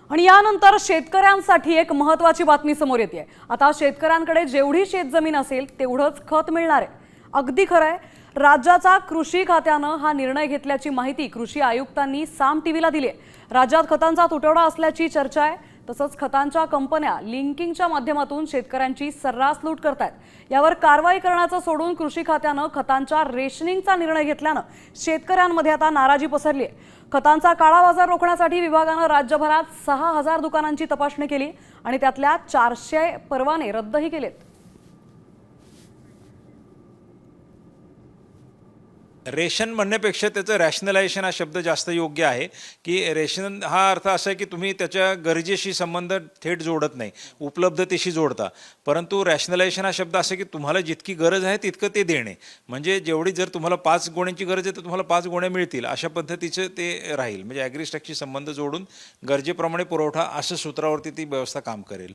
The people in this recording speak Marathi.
आणि यानंतर शेतकऱ्यांसाठी एक महत्त्वाची बातमी समोर येते। आता शेतकऱ्यांकडे जेवढी शेतजमीन असेल तेवढंच खत मिळणार आहे। अगदी खरं आहे। राज्याचा कृषी खात्यानं हा निर्णय घेतल्याची माहिती कृषी आयुक्तांनी साम टीव्हीला दिली आहे। राज्यात खतांचा तुटवडा असल्याची चर्चा आहे। तसंच खतांच्या कंपन्या लिंकिंगच्या माध्यमातून शेतकऱ्यांची सर्रास लूट करतायत। यावर कारवाई करण्याचं सोडून कृषी खात्यानं खतांच्या रेशनिंगचा निर्णय घेतल्यानं शेतकऱ्यांमध्ये आता नाराजी पसरली आहे। खतांचा काळा बाजार रोखण्यासाठी विभागानं राज्यभरात 6000 दुकानांची तपासणी केली आणि त्यातल्या 400 परवाने रद्दही केलेत। रेशन म्हणण्यापेक्षा त्याचं रॅशनलायझेशन हा शब्द जास्त योग्य आहे की रेशन हा अर्थ असा आहे की तुम्ही त्याच्या गरजेशी संबंध थेट जोडत नाही, उपलब्धतेशी जोडता। परंतु रॅशनलायझेशन हा शब्द असा की तुम्हाला जितकी गरज आहे तितकं ते देणे, म्हणजे जेवढी जर तुम्हाला 5 गोण्यांची गरज आहे तर तुम्हाला 5 गोण्या मिळतील अशा पद्धतीचं ते राहील। म्हणजे ॲग्रीस्टॅकशी संबंध जोडून गरजेप्रमाणे पुरवठा असं सूत्रावरती ती व्यवस्था काम करेल।